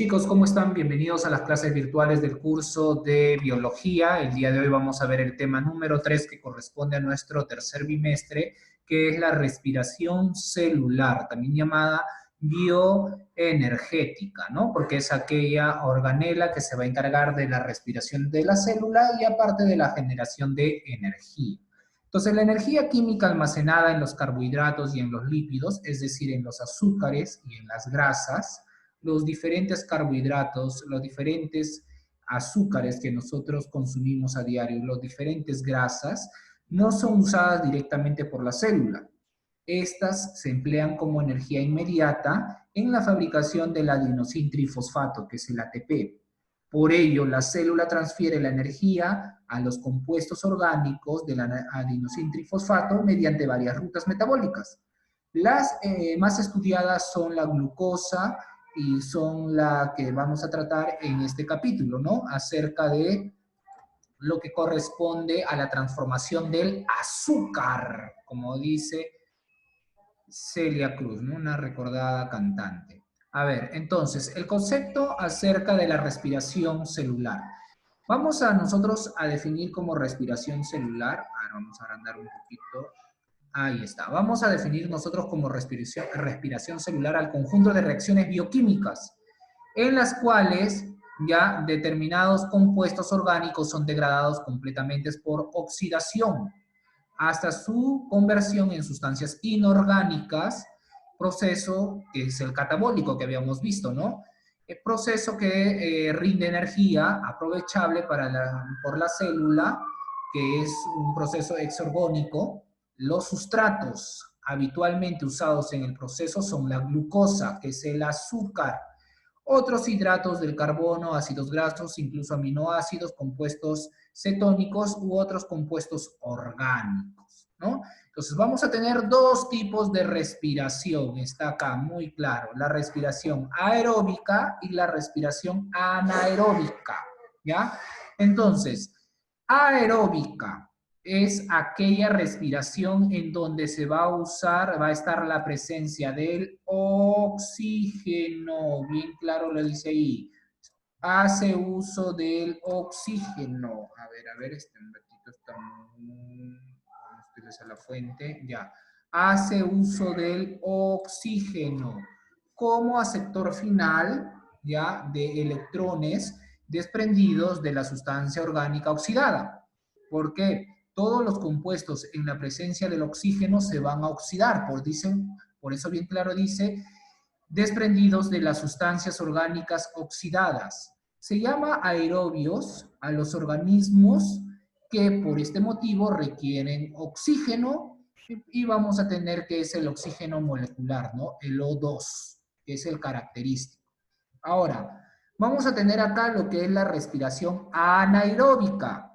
Chicos, ¿cómo están? Bienvenidos a las clases virtuales del curso de biología. El día de hoy vamos a ver el tema número 3 que corresponde a nuestro tercer bimestre, que es la respiración celular, también llamada bioenergética, ¿no? Porque es aquella organela que se va a encargar de la respiración de la célula y aparte de la generación de energía. Entonces, la energía química almacenada en los carbohidratos y en los lípidos, es decir, en los azúcares y en las grasas, los diferentes carbohidratos, los diferentes azúcares que nosotros consumimos a diario, las diferentes grasas, no son usadas directamente por la célula. Estas se emplean como energía inmediata en la fabricación del adenosín-trifosfato, que es el ATP. Por ello, la célula transfiere la energía a los compuestos orgánicos del adenosín-trifosfato mediante varias rutas metabólicas. Las más estudiadas son la glucosa, y son la que vamos a tratar en este capítulo, ¿no? Acerca de lo que corresponde a la transformación del azúcar, como dice Celia Cruz, ¿no? Una recordada cantante. A ver, entonces, el concepto acerca de la respiración celular. Vamos a nosotros a definir como respiración celular. Ahora vamos a agrandar un poquito. Ahí está. Vamos a definir nosotros como respiración celular al conjunto de reacciones bioquímicas en las cuales ya determinados compuestos orgánicos son degradados completamente por oxidación hasta su conversión en sustancias inorgánicas, proceso que es el catabólico que habíamos visto, ¿no? El proceso que rinde energía aprovechable por la célula, que es un proceso exorgónico. Los sustratos habitualmente usados en el proceso son la glucosa, que es el azúcar, otros hidratos del carbono, ácidos grasos, incluso aminoácidos, compuestos cetónicos u otros compuestos orgánicos, ¿no? Entonces vamos a tener dos tipos de respiración, está acá muy claro, la respiración aeróbica y la respiración anaeróbica, ¿ya? Entonces, aeróbica es aquella respiración en donde se va a usar, va a estar la presencia del oxígeno, bien claro lo dice ahí, hace uso del oxígeno. A ver, un ratito está muy... Vamos a la fuente, ya. Hace uso del oxígeno como aceptor final, ya, de electrones desprendidos de la sustancia orgánica oxidada. ¿Por qué? Todos los compuestos en la presencia del oxígeno se van a oxidar, por eso bien claro dice, desprendidos de las sustancias orgánicas oxidadas. Se llama aerobios a los organismos que por este motivo requieren oxígeno y vamos a tener que es el oxígeno molecular, ¿no? El O2, que es el característico. Ahora, vamos a tener acá lo que es la respiración anaeróbica,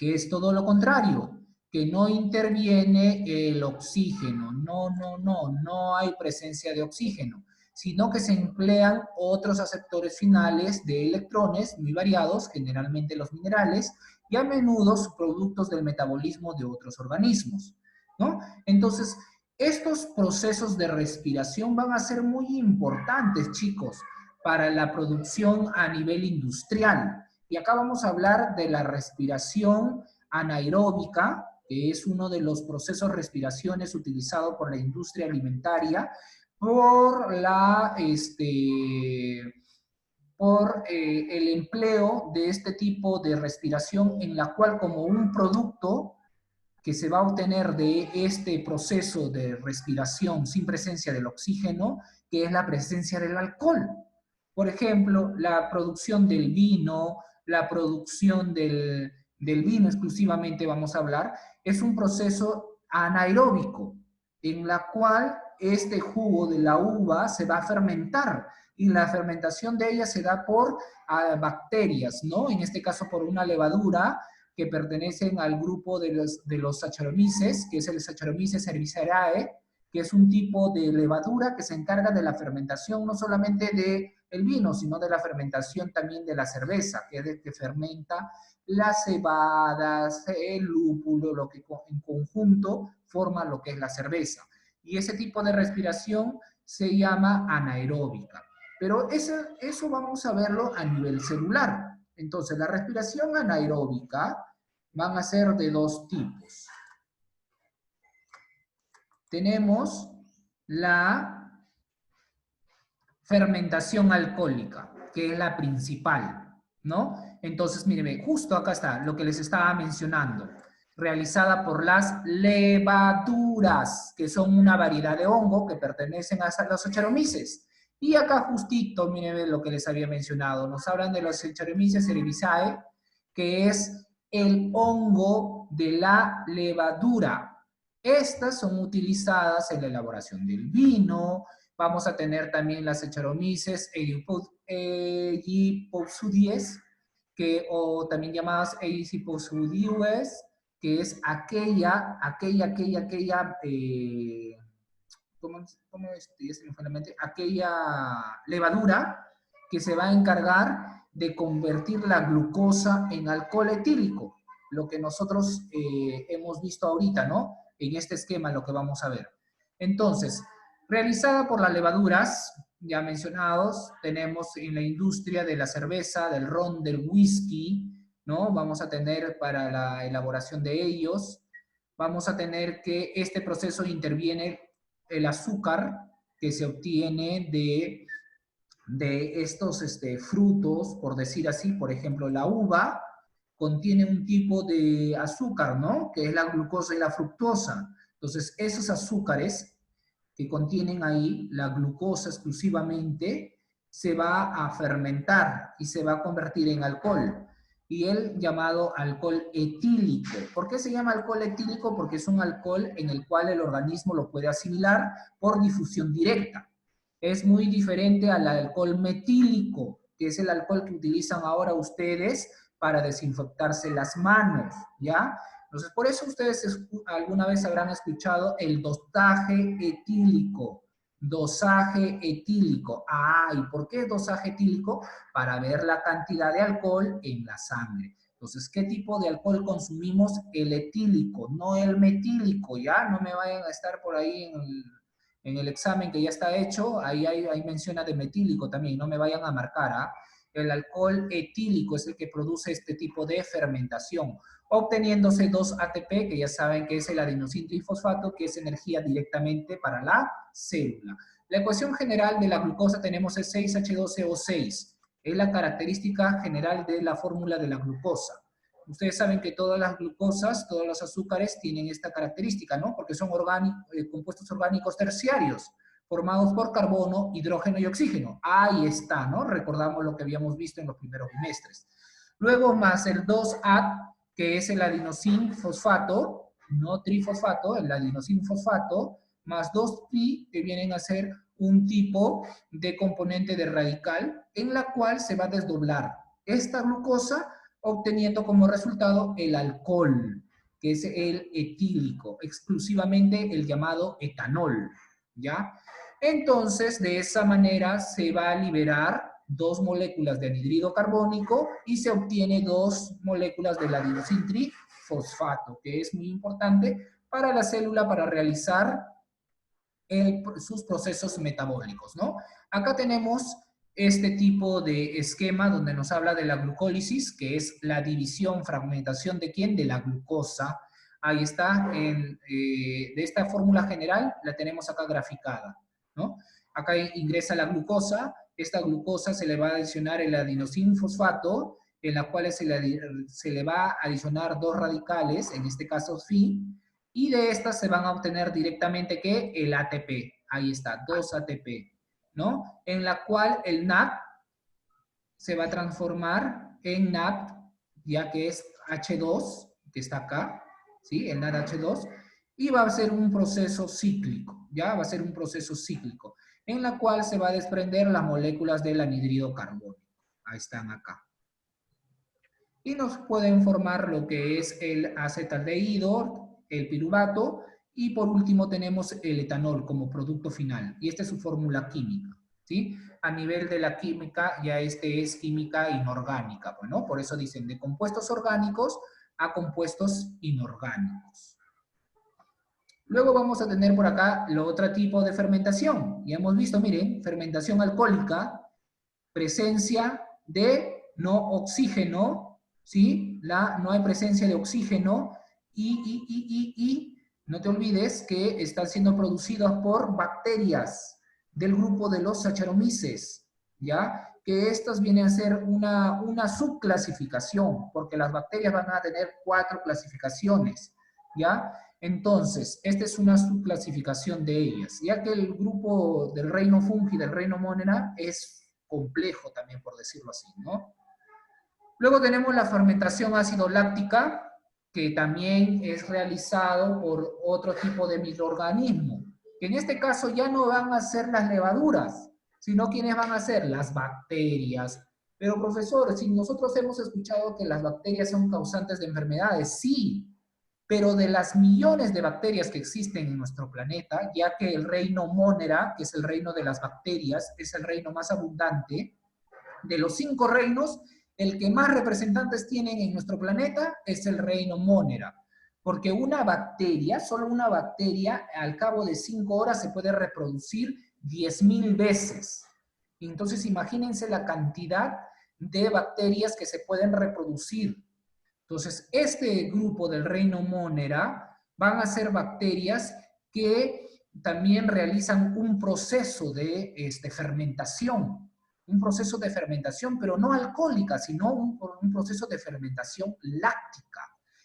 que es todo lo contrario, que no interviene el oxígeno, no hay presencia de oxígeno, sino que se emplean otros aceptores finales de electrones muy variados, generalmente los minerales, y a menudo productos del metabolismo de otros organismos, ¿no? Entonces, estos procesos de respiración van a ser muy importantes, chicos, para la producción a nivel industrial. Y acá vamos a hablar de la respiración anaeróbica, que es uno de los procesos de respiraciones utilizado por la industria alimentaria por el empleo de este tipo de respiración en la cual como un producto que se va a obtener de este proceso de respiración sin presencia del oxígeno, que es la presencia del alcohol. Por ejemplo, la producción del vino, la producción del vino exclusivamente vamos a hablar, es un proceso anaeróbico, en la cual este jugo de la uva se va a fermentar, y la fermentación de ella se da por bacterias, ¿no? En este caso por una levadura que pertenecen al grupo de los Saccharomyces, que es el Saccharomyces cerevisiae, que es un tipo de levadura que se encarga de la fermentación no solamente del vino, sino de la fermentación también de la cerveza, que es el que fermenta las cebadas, el lúpulo, lo que en conjunto forma lo que es la cerveza. Y ese tipo de respiración se llama anaeróbica. Pero eso vamos a verlo a nivel celular. Entonces, la respiración anaeróbica van a ser de dos tipos. Tenemos la fermentación alcohólica, que es la principal, ¿no? Entonces, mírenme, justo acá está lo que les estaba mencionando, realizada por las levaduras, que son una variedad de hongo que pertenecen a los Saccharomyces. Y acá justito, miren lo que les había mencionado, nos hablan de los Saccharomyces cerevisiae, que es el hongo de la levadura. Estas son utilizadas en la elaboración del vino. Vamos a tener también las Saccharomyces egyptopseudies, o también llamadas Egyptopseudies, que es ¿cómo ya se me fue la mente? Aquella levadura que se va a encargar de convertir la glucosa en alcohol etílico, lo que nosotros hemos visto ahorita, ¿no? En este esquema lo que vamos a ver. Entonces, realizada por las levaduras, ya mencionados, tenemos en la industria de la cerveza, del ron, del whisky, ¿no? Vamos a tener para la elaboración de ellos, vamos a tener que este proceso interviene el azúcar que se obtiene de estos frutos, por decir así, por ejemplo, la uva contiene un tipo de azúcar, ¿no? Que es la glucosa y la fructosa. Entonces, esos azúcares que contienen ahí la glucosa exclusivamente se va a fermentar y se va a convertir en alcohol. Y el llamado alcohol etílico. ¿Por qué se llama alcohol etílico? Porque es un alcohol en el cual el organismo lo puede asimilar por difusión directa. Es muy diferente al alcohol metílico, que es el alcohol que utilizan ahora ustedes para desinfectarse las manos, ¿ya? Entonces, por eso ustedes alguna vez habrán escuchado el dosaje etílico. Dosaje etílico. Ah, ¿y por qué dosaje etílico? Para ver la cantidad de alcohol en la sangre. Entonces, ¿qué tipo de alcohol consumimos? El etílico, no el metílico, ¿ya? No me vayan a estar por ahí en el examen que ya está hecho, ahí menciona de metílico también, no me vayan a marcar, ¿ah? El alcohol etílico es el que produce este tipo de fermentación, obteniéndose 2 ATP, que ya saben que es el adenosín trifosfato, que es energía directamente para la célula. La ecuación general de la glucosa tenemos es 6H12O6, es la característica general de la fórmula de la glucosa. Ustedes saben que todas las glucosas, todos los azúcares tienen esta característica, ¿no? Porque son compuestos orgánicos terciarios, formados por carbono, hidrógeno y oxígeno. Ahí está, ¿no? Recordamos lo que habíamos visto en los primeros bimestres. Luego más el 2-AD, que es el adenosín fosfato, no trifosfato, el adenosín fosfato, más 2-pi, que vienen a ser un tipo de componente de radical, en la cual se va a desdoblar esta glucosa, obteniendo como resultado el alcohol, que es el etílico, exclusivamente el llamado etanol, ¿ya? Entonces, de esa manera se va a liberar 2 moléculas de anhídrido carbónico y se obtiene 2 moléculas del adenosín trifosfato, que es muy importante para la célula para realizar sus procesos metabólicos, ¿no? Acá tenemos este tipo de esquema donde nos habla de la glucólisis, que es la división, fragmentación de ¿quién? De la glucosa. Ahí está, de esta fórmula general la tenemos acá graficada, ¿no? Acá ingresa la glucosa, esta glucosa se le va a adicionar el adenosín fosfato, en la cual se le va a adicionar 2 radicales, en este caso Phi, y de estas se van a obtener directamente, ¿qué? El ATP. Ahí está, 2 ATP, ¿no? En la cual el NAD se va a transformar en NAD, ya que es H2, que está acá, ¿sí? El NAD H2, y va a ser un proceso cíclico, ¿ya? Va a ser un proceso cíclico, en la cual se va a desprender las moléculas del anhídrido carbónico. Ahí están acá. Y nos pueden formar lo que es el acetaldehído, el piruvato, y por último tenemos el etanol como producto final. Y esta es su fórmula química, ¿sí? A nivel de la química, ya este es química inorgánica, bueno, por eso dicen de compuestos orgánicos a compuestos inorgánicos. Luego vamos a tener por acá el otro tipo de fermentación. Ya hemos visto, miren, fermentación alcohólica, presencia de no oxígeno, ¿sí? No hay presencia de oxígeno y no te olvides que están siendo producidos por bacterias del grupo de los Saccharomyces, ¿ya? Que estas vienen a ser una subclasificación, porque las bacterias van a tener 4 clasificaciones, ¿ya? Entonces, esta es una subclasificación de ellas, ya que el grupo del reino fungi, del reino Monera, es complejo también, por decirlo así, ¿no? Luego tenemos la fermentación ácido láctica, que también es realizado por otro tipo de microorganismo, que en este caso ya no van a ser las levaduras, sino quienes van a ser las bacterias. Pero profesor, si nosotros hemos escuchado que las bacterias son causantes de enfermedades, sí, pero de las millones de bacterias que existen en nuestro planeta, ya que el reino Monera, que es el reino de las bacterias, es el reino más abundante, de los 5 reinos, el que más representantes tienen en nuestro planeta es el reino Monera. Porque una bacteria, solo una bacteria, al cabo de 5 horas se puede reproducir 10.000 veces. Entonces, imagínense la cantidad de bacterias que se pueden reproducir. Entonces, este grupo del reino Monera van a ser bacterias que también realizan un proceso de fermentación. Un proceso de fermentación, pero no alcohólica, sino un proceso de fermentación láctica.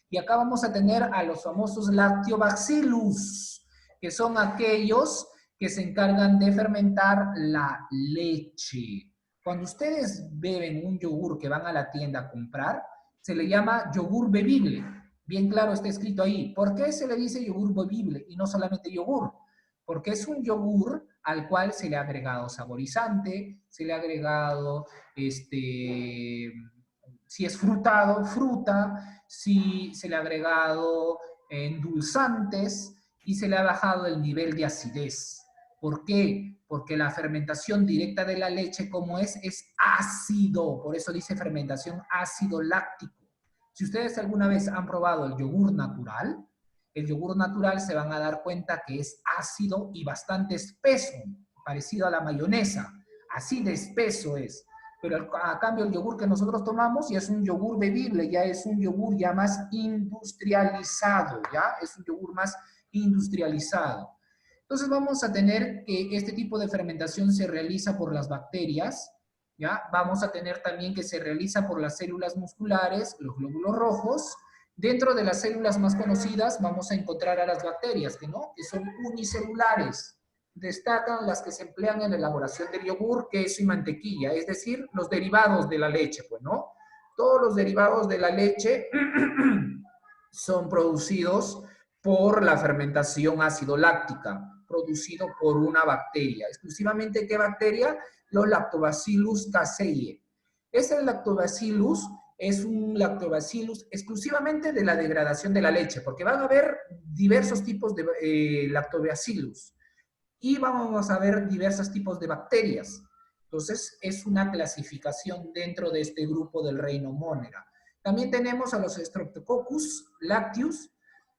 Y acá vamos a tener a los famosos lactobacillus, que son aquellos que se encargan de fermentar la leche. Cuando ustedes beben un yogur que van a la tienda a comprar, se le llama yogur bebible. Bien claro está escrito ahí. ¿Por qué se le dice yogur bebible y no solamente yogur? Porque es un yogur al cual se le ha agregado saborizante, se le ha agregado, si es frutado, fruta, si se le ha agregado endulzantes y se le ha bajado el nivel de acidez. ¿Por qué? Porque la fermentación directa de la leche, como es ácido. Por eso dice fermentación ácido láctico. Si ustedes alguna vez han probado el yogur natural se van a dar cuenta que es ácido y bastante espeso, parecido a la mayonesa. Así de espeso es. Pero a cambio el yogur que nosotros tomamos ya es un yogur bebible, ya es un yogur ya más industrializado, ya es un yogur más industrializado. Entonces vamos a tener que este tipo de fermentación se realiza por las bacterias, ¿ya? Vamos a tener también que se realiza por las células musculares, los glóbulos rojos. Dentro de las células más conocidas vamos a encontrar a las bacterias, que son unicelulares. Destacan las que se emplean en la elaboración del yogur, queso y mantequilla, es decir, los derivados de la leche, pues, ¿no? Todos los derivados de la leche son producidos por la fermentación ácido láctica, producido por una bacteria. ¿Exclusivamente qué bacteria? Los Lactobacillus casei. Ese Lactobacillus es un Lactobacillus exclusivamente de la degradación de la leche, porque van a haber diversos tipos de Lactobacillus y vamos a ver diversos tipos de bacterias. Entonces, es una clasificación dentro de este grupo del reino Monera. También tenemos a los Streptococcus lacteus,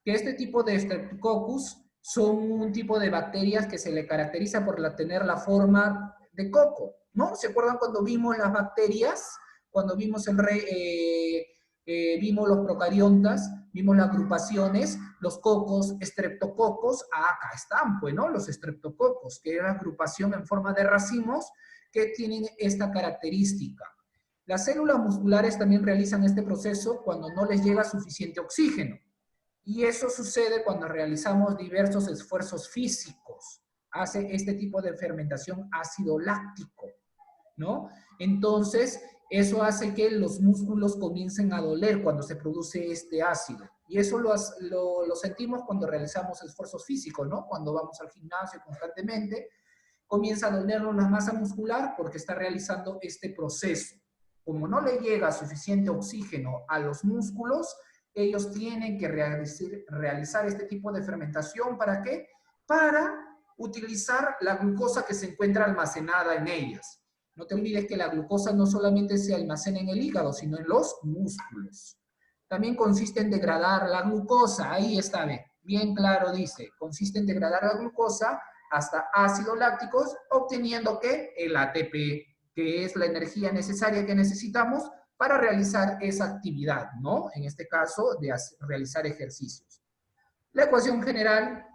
que este tipo de Streptococcus son un tipo de bacterias que se le caracteriza por tener la forma de coco, ¿no? ¿Se acuerdan cuando vimos las bacterias? Cuando vimos vimos los procariontas, vimos las agrupaciones, los cocos, estreptococos, acá están, pues, ¿no? Los estreptococos, que es la agrupación en forma de racimos que tienen esta característica. Las células musculares también realizan este proceso cuando no les llega suficiente oxígeno. Y eso sucede cuando realizamos diversos esfuerzos físicos. Hace este tipo de fermentación ácido láctico, ¿no? Entonces, eso hace que los músculos comiencen a doler cuando se produce este ácido. Y eso lo sentimos cuando realizamos esfuerzos físicos, ¿no? Cuando vamos al gimnasio constantemente, comienza a dolernos la masa muscular porque está realizando este proceso. Como no le llega suficiente oxígeno a los músculos, ellos tienen que realizar este tipo de fermentación. ¿Para qué? Para utilizar la glucosa que se encuentra almacenada en ellas. No te olvides que la glucosa no solamente se almacena en el hígado, sino en los músculos. También consiste en degradar la glucosa, ahí está, bien claro dice, consiste en degradar la glucosa hasta ácidos lácticos, obteniendo ¿qué? El ATP. que es la energía necesaria que necesitamos para realizar esa actividad, ¿no? En este caso, de realizar ejercicios. La ecuación general,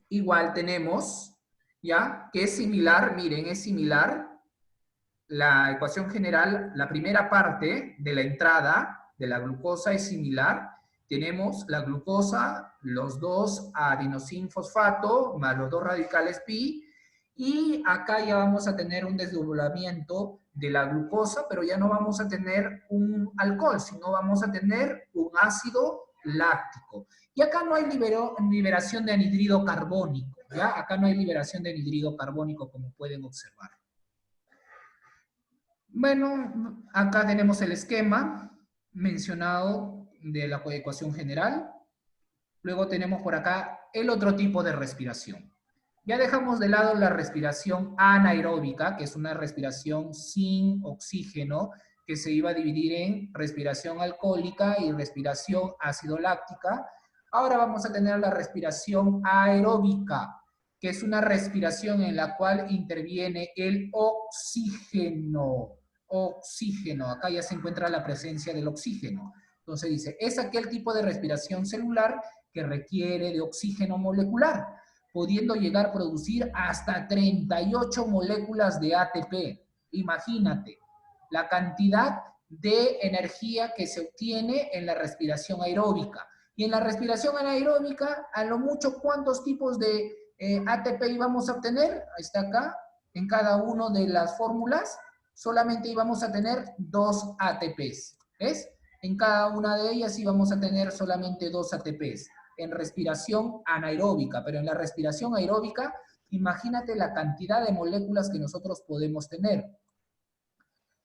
igual tenemos, ¿ya? Que es similar, miren, es similar. La ecuación general, la primera parte de la entrada de la glucosa es similar. Tenemos la glucosa, los dos adenosinfosfato, más los dos radicales pi, y acá ya vamos a tener un desdoblamiento de la glucosa, pero ya no vamos a tener un alcohol, sino vamos a tener un ácido láctico. Y acá no hay liberación de anhidrido carbónico, ¿ya? Acá no hay liberación de anhidrido carbónico, como pueden observar. Bueno, acá tenemos el esquema mencionado de la ecuación general. Luego tenemos por acá el otro tipo de respiración. Ya dejamos de lado la respiración anaeróbica, que es una respiración sin oxígeno, que se iba a dividir en respiración alcohólica y respiración ácido láctica. Ahora vamos a tener la respiración aeróbica, que es una respiración en la cual interviene el oxígeno. Oxígeno, acá ya se encuentra la presencia del oxígeno. Entonces dice, es aquel tipo de respiración celular que requiere de oxígeno molecular, pudiendo llegar a producir hasta 38 moléculas de ATP. Imagínate la cantidad de energía que se obtiene en la respiración aeróbica. Y en la respiración anaeróbica, a lo mucho, ¿cuántos tipos de ATP íbamos a obtener? Ahí está acá, en cada una de las fórmulas, solamente íbamos a tener 2 ATPs. ¿Ves? En cada una de ellas íbamos a tener solamente 2 ATPs. En respiración anaeróbica, pero en la respiración aeróbica, imagínate la cantidad de moléculas que nosotros podemos tener.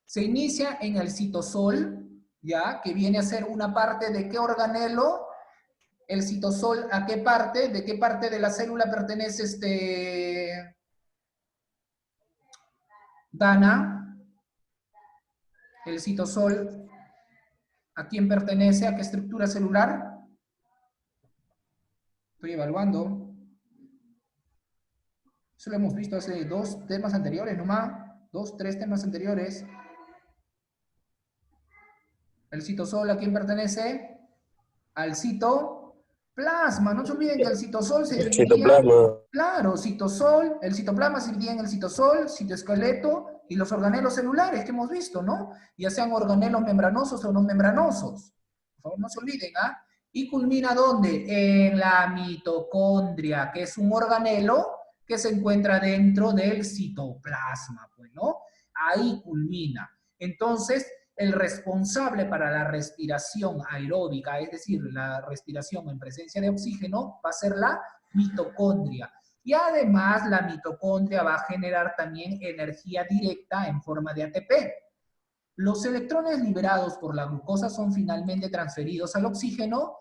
Se inicia en el citosol, ¿ya? Que viene a ser una parte de qué organelo. El citosol, ¿a qué parte? ¿De qué parte de la célula pertenece Dana? El citosol, ¿a quién pertenece? ¿A qué estructura celular? Estoy evaluando. Eso lo hemos visto hace 2 temas anteriores nomás. 2, 3 temas anteriores. El citosol, ¿a quién pertenece? Al citoplasma. No se olviden que el citosol se El dividía, citoplasma. claro, citosol, el citoplasma se dividía en el citosol, citoesqueleto y los organelos celulares que hemos visto, ¿no? Ya sean organelos membranosos o no membranosos. Por favor, no se olviden, ¿ah? ¿Y culmina dónde? En la mitocondria, que es un organelo que se encuentra dentro del citoplasma, pues, ¿no? Ahí culmina. Entonces, el responsable para la respiración aeróbica, es decir, la respiración en presencia de oxígeno, va a ser la mitocondria. Y además la mitocondria va a generar también energía directa en forma de ATP. Los electrones liberados por la glucosa son finalmente transferidos al oxígeno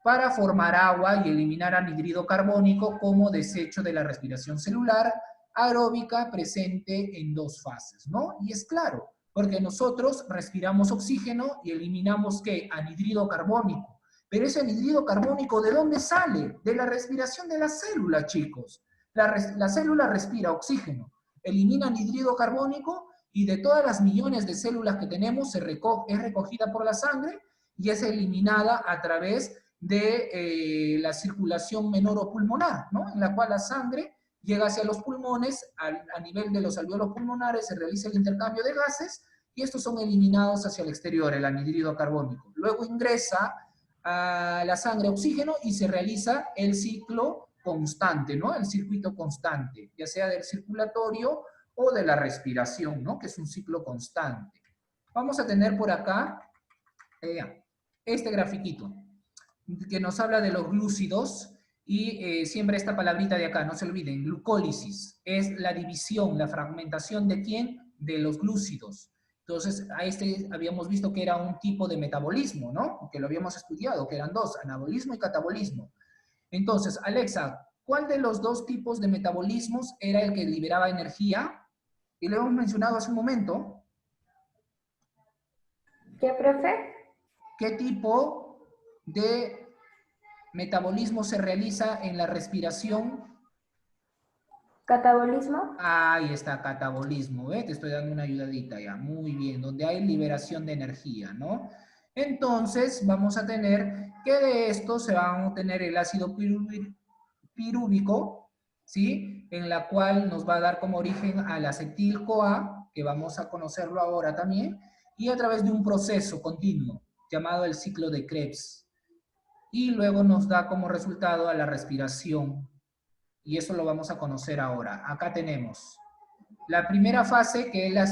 para formar agua y eliminar anhídrido carbónico como desecho de la respiración celular aeróbica presente en 2 fases, ¿no? Y es claro, porque nosotros respiramos oxígeno y eliminamos, ¿qué? Anhídrido carbónico. Pero ese anhídrido carbónico, ¿de dónde sale? De la respiración de la célula, chicos. La célula respira oxígeno, elimina anhídrido carbónico y de todas las millones de células que tenemos es recogida por la sangre y es eliminada a través de la circulación menoro-pulmonar, ¿no? En la cual la sangre llega hacia los pulmones, a nivel de los alvéolos pulmonares se realiza el intercambio de gases y estos son eliminados hacia el exterior, el anhídrido carbónico. Luego ingresa a la sangre oxígeno y se realiza el ciclo constante, ¿no? El circuito constante, ya sea del circulatorio o de la respiración, ¿no? Que es un ciclo constante. Vamos a tener por acá este grafiquito que nos habla de los glúcidos y siempre esta palabrita de acá, no se olviden, glucólisis, es la división, la fragmentación de ¿quién? De los glúcidos. Entonces, a este habíamos visto que era un tipo de metabolismo, ¿no? Que lo habíamos estudiado, que eran 2, anabolismo y catabolismo. Entonces, Alexa, ¿cuál de los 2 tipos de metabolismos era el que liberaba energía? Y lo hemos mencionado hace un momento. ¿Qué, profe? ¿Qué tipo de metabolismo se realiza en la respiración? Catabolismo. Ahí está, catabolismo, ¿ves? Te estoy dando una ayudadita ya, muy bien, donde hay liberación de energía, ¿no? Entonces, vamos a tener que de esto se va a obtener el ácido pirúvico, ¿sí? En la cual nos va a dar como origen al acetil-CoA, que vamos a conocerlo ahora también, y a través de un proceso continuo llamado el ciclo de Krebs. Y luego nos da como resultado a la respiración, y eso lo vamos a conocer ahora. Acá tenemos la primera fase, que es la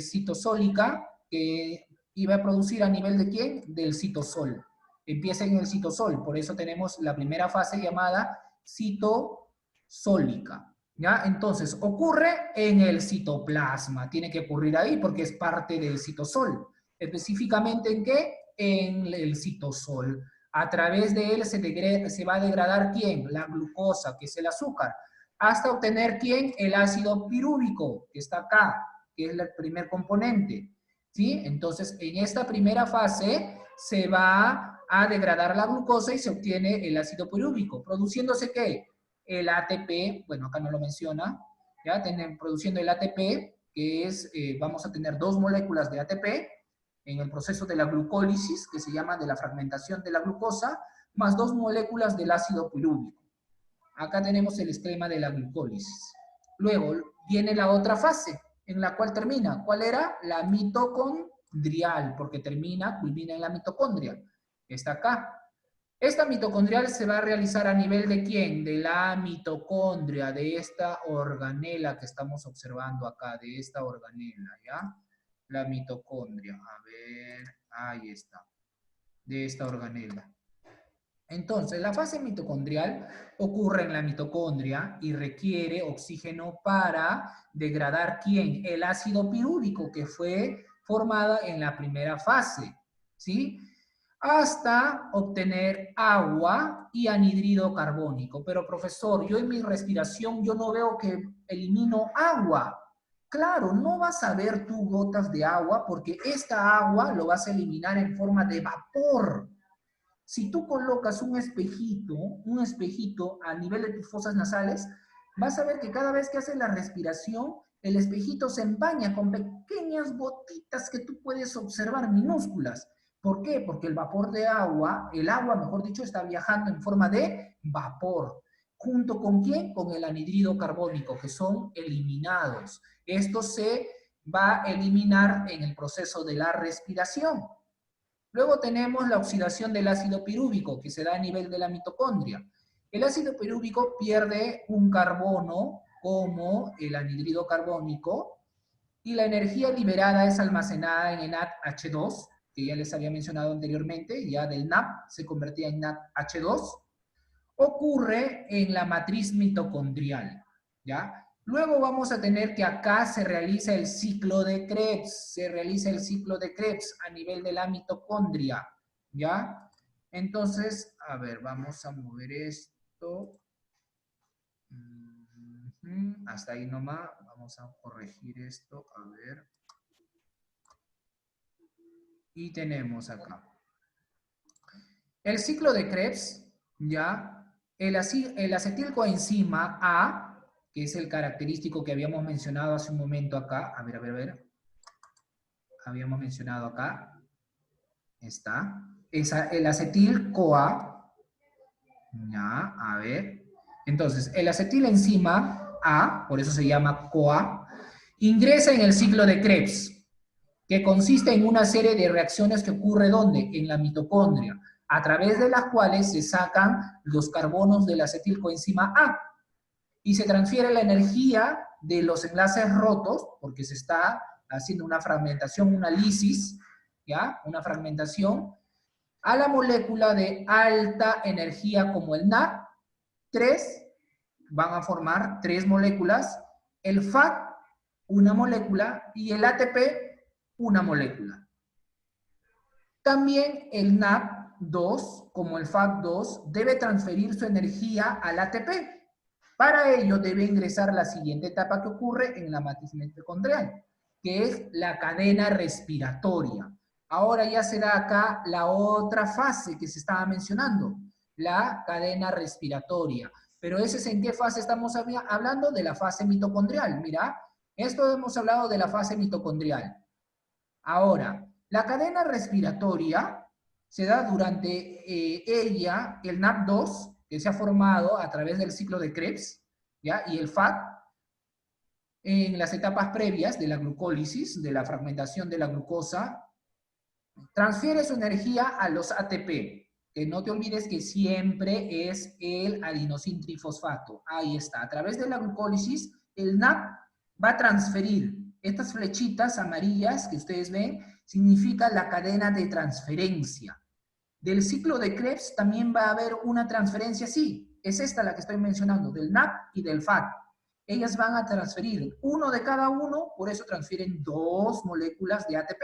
citosólica, que iba a producir a nivel de ¿quién? Del citosol. Empieza en el citosol, por eso tenemos la primera fase llamada citosólica. ¿Ya? Entonces, ocurre en el citoplasma, tiene que ocurrir ahí porque es parte del citosol. Específicamente ¿en qué? En el citosol. A través de él se va a degradar ¿quién? La glucosa, que es el azúcar, hasta obtener ¿quién? El ácido pirúvico, que está acá, que es el primer componente. ¿Sí? Entonces, en esta primera fase se va a degradar la glucosa y se obtiene el ácido pirúvico, produciéndose ¿qué? El ATP, bueno, acá no lo menciona, ¿ya? Produciendo el ATP, que es, vamos a tener dos moléculas de ATP en el proceso de la glucólisis, que se llama de la fragmentación de la glucosa, más dos moléculas del ácido pirúvico. Acá tenemos el esquema de la glucólisis. Luego viene la otra fase, en la cual termina. ¿Cuál era? La mitocondrial, porque culmina en la mitocondria. Está acá. Esta mitocondrial se va a realizar a nivel de ¿quién? De la mitocondria, de esta organela que estamos observando acá, de esta organela, ¿ya? La mitocondria. A ver, ahí está. De esta organela. Entonces, la fase mitocondrial ocurre en la mitocondria y requiere oxígeno para degradar ¿quién? El ácido pirúvico que fue formada en la primera fase, ¿sí? Hasta obtener agua y anhídrido carbónico. Pero profesor, yo en mi respiración yo no veo que elimino agua. Claro, no vas a ver tú gotas de agua porque esta agua lo vas a eliminar en forma de vapor. Si tú colocas un espejito a nivel de tus fosas nasales, vas a ver que cada vez que haces la respiración, el espejito se empaña con pequeñas gotitas que tú puedes observar, minúsculas. ¿Por qué? Porque el vapor de agua, el agua, mejor dicho, está viajando en forma de vapor. ¿Junto con quién? Con el anhídrido carbónico, que son eliminados. Esto se va a eliminar en el proceso de la respiración. Luego tenemos la oxidación del ácido pirúvico, que se da a nivel de la mitocondria. El ácido pirúvico pierde un carbono, como el anhídrido carbónico, y la energía liberada es almacenada en NADH2, que ya les había mencionado anteriormente, ya del NAP se convertía en NADH2, ocurre en la matriz mitocondrial, ¿ya? Luego vamos a tener que acá se realiza el ciclo de Krebs, a nivel de la mitocondria, ¿ya? Entonces, a ver, vamos a mover esto. Hasta ahí nomás, vamos a corregir esto, a ver. Y tenemos acá. El ciclo de Krebs, ¿ya? El acetilcoenzima A, que es el característico que habíamos mencionado hace un momento acá. A ver. Habíamos mencionado acá. Está. El acetil-CoA. Ya, a ver. Entonces, el acetilenzima A, por eso se llama CoA, ingresa en el ciclo de Krebs, que consiste en una serie de reacciones que ocurre ¿dónde? En la mitocondria, a través de las cuales se sacan los carbonos del acetilcoenzima A y se transfiere la energía de los enlaces rotos, porque se está haciendo una fragmentación, una lisis, ¿ya? Una fragmentación, a la molécula de alta energía como el NAD, van a formar tres moléculas, el FAT, una molécula, y el ATP, una molécula. También el NAP2, como el FAT2, debe transferir su energía al ATP. Para ello debe ingresar la siguiente etapa que ocurre en la matriz mitocondrial, que es la cadena respiratoria. Ahora ya se da acá la otra fase que se estaba mencionando, la cadena respiratoria. Pero ¿ese es en qué fase estamos hablando? De la fase mitocondrial. Mira, esto hemos hablado de la fase mitocondrial. Ahora, la cadena respiratoria se da durante ella, el NAP2, que se ha formado a través del ciclo de Krebs, ¿ya? Y el FAT, en las etapas previas de la glucólisis, de la fragmentación de la glucosa, transfiere su energía a los ATP, que no te olvides que siempre es el adenosín trifosfato. Ahí está. A través de la glucólisis, el NAP va a transferir estas flechitas amarillas que ustedes ven, significa la cadena de transferencia. Del ciclo de Krebs también va a haber una transferencia, sí, es esta la que estoy mencionando, del NAP y del FAT. Ellas van a transferir uno de cada uno, por eso transfieren 2 moléculas de ATP.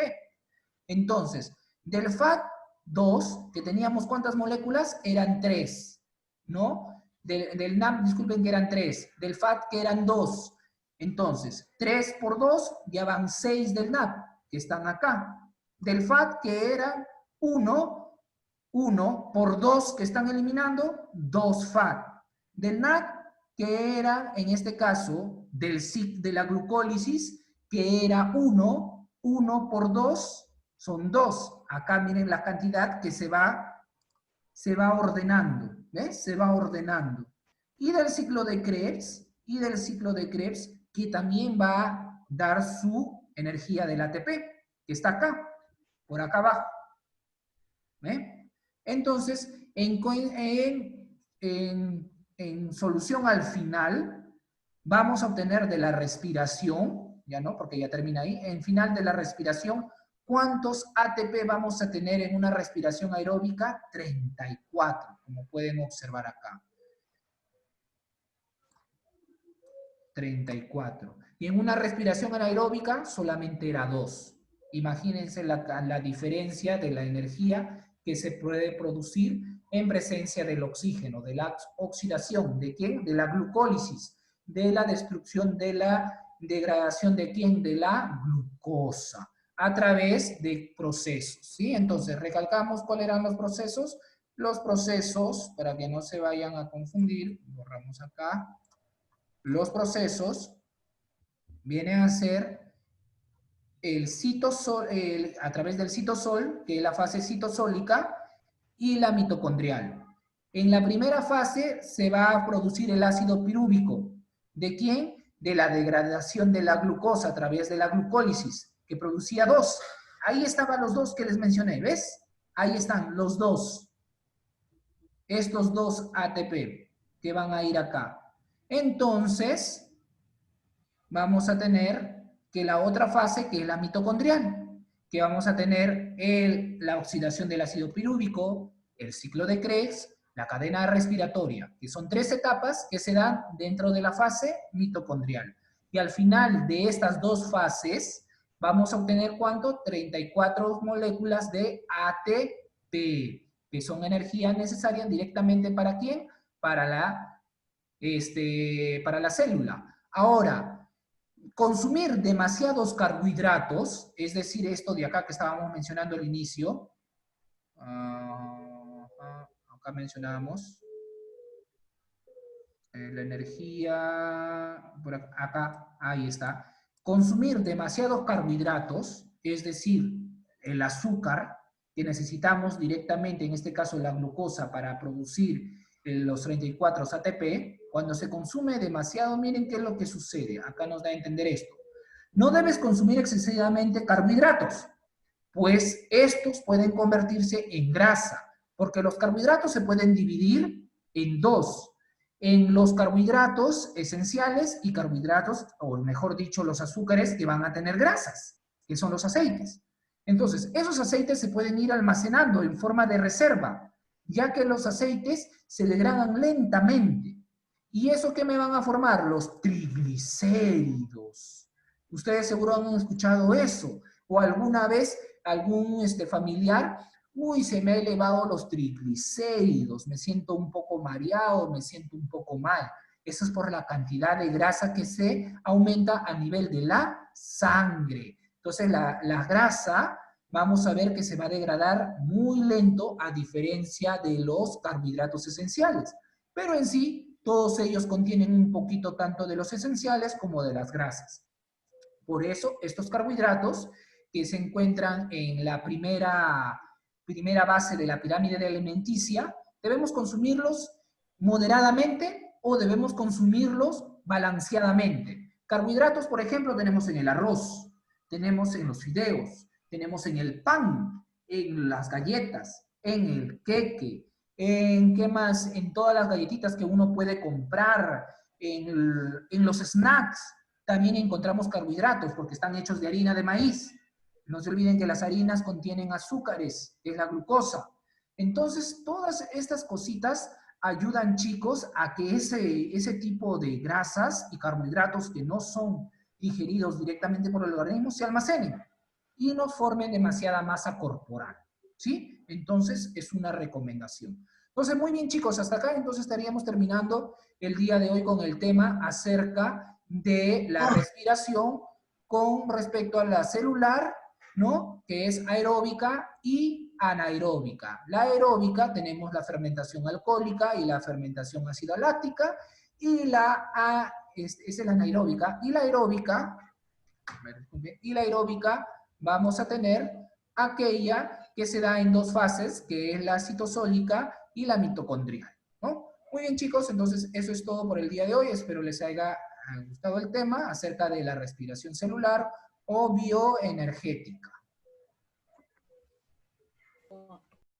Entonces, del FAT2, que teníamos ¿cuántas moléculas? Eran 3, ¿no? Del NAP, disculpen, que eran 3. Del FAT, que eran 2. Entonces, 3 por 2, ya van 6 del NAP, que están acá. Del FAT, que eran 1 por 2 que están eliminando, 2 FAT. Del NAT, que era, en este caso, de la glucólisis, que era 1 por 2, son 2. Acá miren la cantidad que se va ordenando, ¿ves? Se va ordenando. Y del ciclo de Krebs, que también va a dar su energía del ATP, que está acá, por acá abajo. ¿Ve? Entonces, en solución al final, vamos a obtener de la respiración, ya no, porque ya termina ahí, en final de la respiración, ¿cuántos ATP vamos a tener en una respiración aeróbica? 34, como pueden observar acá. 34. Y en una respiración anaeróbica solamente era 2. Imagínense la diferencia de la energía que se puede producir en presencia del oxígeno, de la oxidación, ¿de quién? De la glucólisis, de la destrucción, de la degradación, ¿de quién? De la glucosa, a través de procesos, ¿sí? Entonces, recalcamos cuáles eran los procesos. Los procesos, para que no se vayan a confundir, borramos acá. Los procesos vienen a ser el citosol, a través del citosol, que es la fase citosólica, y la mitocondrial. En la primera fase se va a producir el ácido pirúvico. ¿De quién? De la degradación de la glucosa a través de la glucólisis, que producía 2. Ahí estaban los 2 que les mencioné, ¿ves? Ahí están los 2. Estos 2 ATP que van a ir acá. Entonces, vamos a tener que la otra fase, que es la mitocondrial, que vamos a tener la oxidación del ácido pirúvico, el ciclo de Krebs, la cadena respiratoria, que son 3 etapas que se dan dentro de la fase mitocondrial. Y al final de estas 2 fases, vamos a obtener ¿cuánto? 34 moléculas de ATP, que son energías necesarias directamente ¿para quién? Para la célula. Ahora, consumir demasiados carbohidratos, es decir, esto de acá que estábamos mencionando al inicio, acá mencionamos la energía, por acá, ahí está. Consumir demasiados carbohidratos, es decir, el azúcar que necesitamos directamente, en este caso la glucosa, para producir los 34 ATP, cuando se consume demasiado, miren qué es lo que sucede. Acá nos da a entender esto. No debes consumir excesivamente carbohidratos, pues estos pueden convertirse en grasa, porque los carbohidratos se pueden dividir en 2. En los carbohidratos esenciales y carbohidratos, o mejor dicho, los azúcares que van a tener grasas, que son los aceites. Entonces, esos aceites se pueden ir almacenando en forma de reserva, ya que los aceites se degradan lentamente. ¿Y eso qué me van a formar? Los triglicéridos. Ustedes seguro han escuchado eso, o alguna vez algún familiar, uy, se me ha elevado los triglicéridos, me siento un poco mareado, me siento un poco mal. Eso es por la cantidad de grasa que se aumenta a nivel de la sangre. Entonces, la grasa, vamos a ver que se va a degradar muy lento a diferencia de los carbohidratos esenciales. Pero en sí, todos ellos contienen un poquito tanto de los esenciales como de las grasas. Por eso, estos carbohidratos que se encuentran en la primera base de la pirámide de alimenticia, debemos consumirlos moderadamente o debemos consumirlos balanceadamente. Carbohidratos, por ejemplo, tenemos en el arroz, tenemos en los fideos, tenemos en el pan, en las galletas, en el queque, en qué más, en todas las galletitas que uno puede comprar, en los snacks. También encontramos carbohidratos porque están hechos de harina de maíz. No se olviden que las harinas contienen azúcares, que es la glucosa. Entonces, todas estas cositas ayudan, chicos, a que ese tipo de grasas y carbohidratos que no son digeridos directamente por el organismo se almacenen y no formen demasiada masa corporal, ¿sí? Entonces, es una recomendación. Entonces, muy bien, chicos, hasta acá entonces estaríamos terminando el día de hoy con el tema acerca de la respiración con respecto a la celular, ¿no? Que es aeróbica y anaeróbica. La aeróbica tenemos la fermentación alcohólica y la fermentación ácido láctica, y esa es la anaeróbica, y la aeróbica vamos a tener aquella que se da en dos fases, que es la citosólica y la mitocondrial, ¿no? Muy bien, chicos, entonces eso es todo por el día de hoy. Espero les haya gustado el tema acerca de la respiración celular o bioenergética.